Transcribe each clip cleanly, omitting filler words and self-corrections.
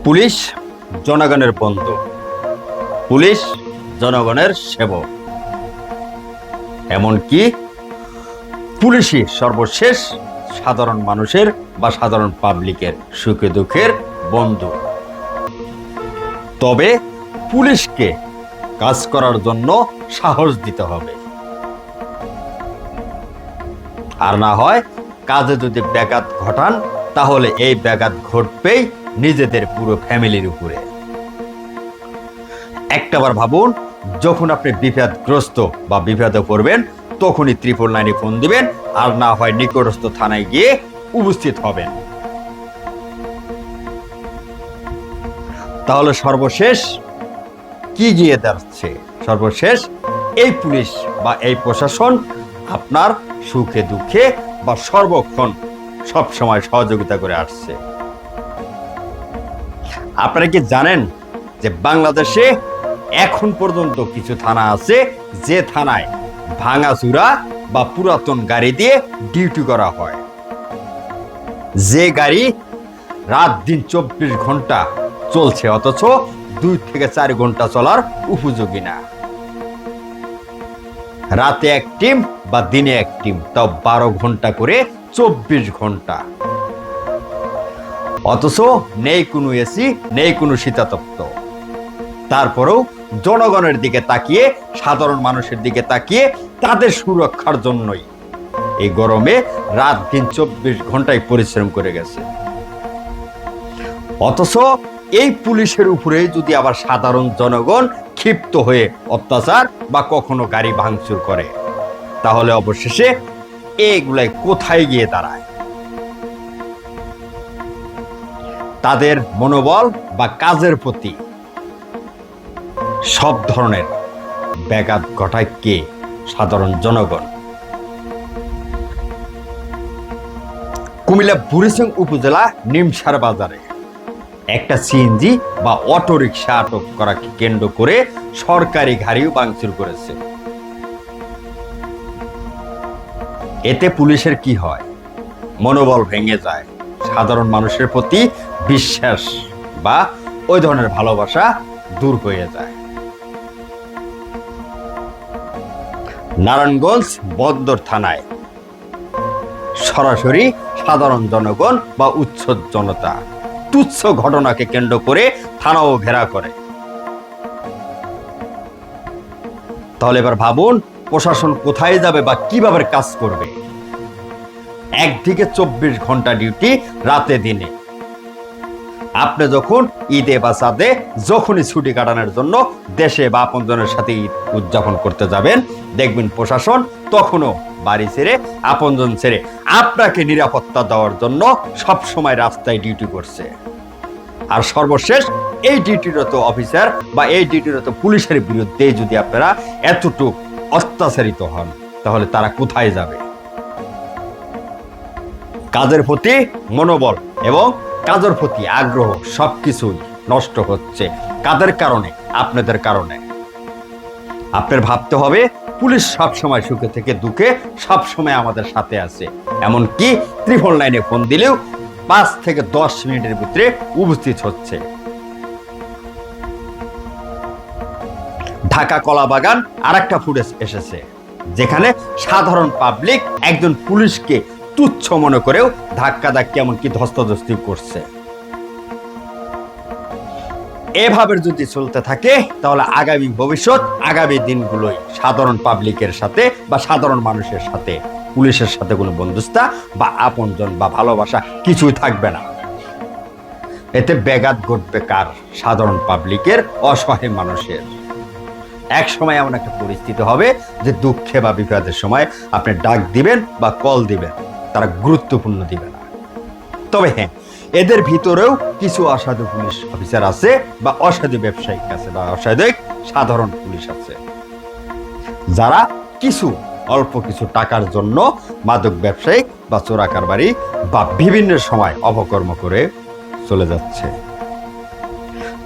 Police জনগণের বন্ধু, police জনগণের সেবক, এমনকি পুলিশই সর্বশেষ সাধারণ মানুষের বা সাধারণ পাবলিকের সুখে দুঃখের বন্ধু। তবে পুলিশকে কাজ করার জন্য সাহস দিতে হবে, আর না হয় কাজে যদি ব্যাঘাত ঘটান তাহলে এই ব্যাঘাত ঘটবেই নিজেদের পুরো ফ্যামিলির উপরে। একটাবার ভাবুন, যখন আপনি বিপদগ্রস্ত বা বিপদে পড়বেন তখনই 999-এ ফোন দিবেন, আর না হয় নিকটস্থ থানায় গিয়ে উপস্থিত হবেন। তাহলে সর্বশেষ কি গিয়ে দাঁড়াচ্ছে? সর্বশেষ এই পুলিশ বা এই প্রশাসন আপনার সুখে দুঃখে বা সর্বক্ষণ সব সময় সহযোগিতা করে আসছে। আপনারা কি জানেন যে বাংলাদেশে এখন পর্যন্ত কিছু থানা আছে যে থানায় ভাঙাচুরা বা পুরাতন গাড়ি দিয়ে ডিউটি করা হয়, যে গাড়ি রাত দিন 24 ঘন্টা চলছে অথচ 2 থেকে 4 ঘন্টা চলার উপযোগী না। রাতে এক টিম বা দিনে এক টিম, তাও 12 ঘন্টা করে 24 ঘন্টা, অথচ নেই কোনো এসি, নেই কোনো শীতাতপ্ত। তারপরেও জনগণের দিকে তাকিয়ে, সাধারণ মানুষের দিকে তাকিয়ে তাদের সুরক্ষার জন্যই এই গরমে রাত দিন 24 ঘন্টায় পরিশ্রম করে গেছে। অথচ এই পুলিশের উপরে যদি আবার সাধারণ জনগণ ক্ষিপ্ত হয়ে অত্যাচার বা কখনো গাড়ি ভাঙচুর করে, তাহলে অবশেষে এগুলাই কোথায় গিয়ে দাঁড়ায়? তাদের মনোবল বা কাজের প্রতি সব ধরনের ব্যাঘাত ঘটায় কে? সাধারণ জনগণ। কুমিল্লা বুড়িচং উপজেলা নিমসার বাজারে একটা সিএনজি বা অটোরিকশা আটক করাকে কেন্দ্র করে সরকারি গাড়িও ভাঙচুর করেছে। এতে পুলিশের কি হয়? মনোবল ভেঙে যায়, সাধারণ মানুষের প্রতি বিশ্বাস বা ওই ধরনের ভালোবাসা দূর হয়ে যায়। নারায়ণগঞ্জ বন্দর থানায় সরাসরি সাধারণ জনগণ বা উচ্ছ্বস জনতা তুচ্ছ ঘটনাকে কেন্দ্র করে থানাও ঘেরা করে। তাহলে এবার ভাবুন, প্রশাসন কোথায় যাবে বা কিভাবে কাজ করবে? একদিকে 24 ঘন্টা ডিউটি, রাতে দিনে। আপনি যখন ঈদে বা সাদে যখনই ছুটি কাটানোর জন্য দেশে বা আপনজনের সাথে ঈদ উদযাপন করতে যাবেন, দেখবেন প্রশাসন তখনও বাড়ি ছেড়ে, আপনজন ছেড়ে আপনাকে নিরাপত্তা দেওয়ার জন্য সব সময় রাস্তায় ডিউটি করছে। আর সর্বশেষ এই ডিউটিরত অফিসার বা এই ডিউটিরত পুলিশের বিরুদ্ধে যদি আপনারা এতটুকু অত্যাচারিত হন, তাহলে তারা কোথায় যাবে? কাজের প্রতি মনোবল এবং কাজের প্রতি আগ্রহ সবকিছুই নষ্ট হচ্ছে। কাদের কারণে? আপনাদের কারণে। আপনার ভাবতে হবে, পুলিশ সবসময় সুখে থেকে দুঃখে সবসময় আমাদের সাথে আছে, এমনকি 999-এ ফোন দিলেও 5 থেকে 10 মিনিটের ভিতরে উপস্থিত হচ্ছে। ঢাকা কলাবাগান আরেকটা ফুটেজ এসেছে, যেখানে সাধারণ পাবলিক একজন পুলিশকে তুচ্ছ মনে করেও ধাক্কাধাক্কি এমনকি ধস্তাধস্তি করছে। এভাবে যদি চলতে থাকে তাহলে আগামী ভবিষ্যৎ, আগামী দিনগুলোই সাধারণ পাবলিকের সাথে বা সাধারণ মানুষের সাথে পুলিশের সাথে কোনো বন্ধুত্ব বা আপনজন বা ভালোবাসা কিছুই থাকবে না। এতে ব্যাঘাত ঘটবে কার? সাধারণ পাবলিকের, অসহায় মানুষের। এক সময় এমন একটা পরিস্থিতি হবে যে দুঃখে বা বিপদের সময় আপনি ডাক দিবেন বা কল দিবেন, তারা গুরুত্বপূর্ণ দিবে না। তবে হ্যাঁ, এদের ভিতরেও কিছু অসাধু পুলিশ অফিসার আছে বা অসাধু ব্যবসায়িক আছে বা অসাধু সাধারণ পুলিশ আছে, যারা অল্প কিছু টাকার জন্য মাদক ব্যবসায়ী বা চোরা কারবারি বা বিভিন্ন সময় অপকর্ম করে চলে যাচ্ছে।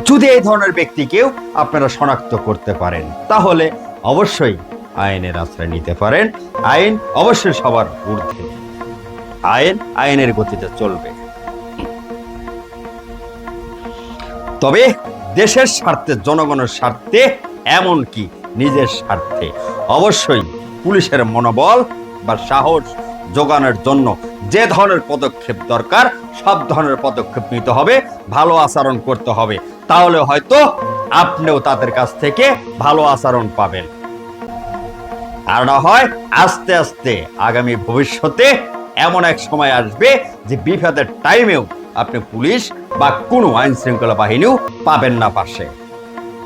যদি এই ধরনের ব্যক্তিকেও আপনারা শনাক্ত করতে পারেন, তাহলে অবশ্যই আইনের আশ্রয় নিতে পারেন। আইন অবশ্যই সবার ঊর্ধ্বে, আইনের গতিতে চলবে। তবে দেশের স্বার্থে, জনগণের স্বার্থে, এমনকি নিজের স্বার্থে অবশ্যই পুলিশের মনোবল বা সাহস যোগানোর জন্য যে ধরনের পদক্ষেপ দরকার সব ধরনের পদক্ষেপ নিতে হবে, ভালো আচরণ করতে হবে। তাহলে হয়তো আপনিও তাদের কাছ থেকে ভালো আচরণ পাবেন। আর না হয় আস্তে আস্তে আগামী ভবিষ্যতে এমন এক সময় আসবে যে বিপদের টাইমেও আপনি পুলিশ বা কোনো আইন শৃঙ্খলা বাহিনীও পাবেন না পাশে।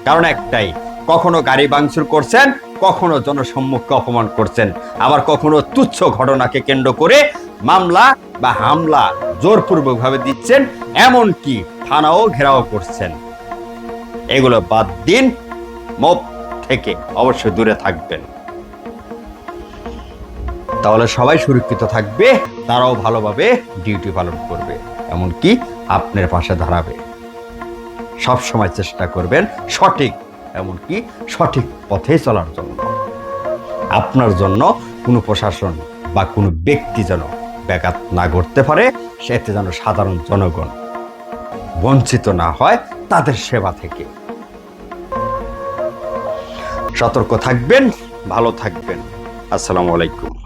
কারণ একটাই, কখনো গাড়ি ভাঙচুর করছেন, কখনো জনসম্মুখে অপমান করছেন, আবার কখনো তুচ্ছ ঘটনাকে কেন্দ্র করে মামলা বা হামলা জোরপূর্বকভাবে দিচ্ছেন, এমনকি থানাও ঘেরাও করছেন। এগুলো বাদ দিন, মব থেকে অবশ্যই দূরে থাকবেন। তাহলে সবাই সুরক্ষিত থাকবে, তারাও ভালোভাবে ডিউটি পালন করবে, এমনকি আপনার পাশে দাঁড়াবে। সব সময় চেষ্টা করবেন সঠিক, এমনকি সঠিক পথে চলার জন্য। আপনার জন্য কোনো প্রশাসন বা কোনো ব্যক্তি যেন ব্যাঘাত না করতে পারে, সেতে যেন সাধারণ জনগণ বঞ্চিত না হয় তাদের সেবা থেকে। সতর্ক থাকবেন, ভালো থাকবেন। আসসালামু আলাইকুম।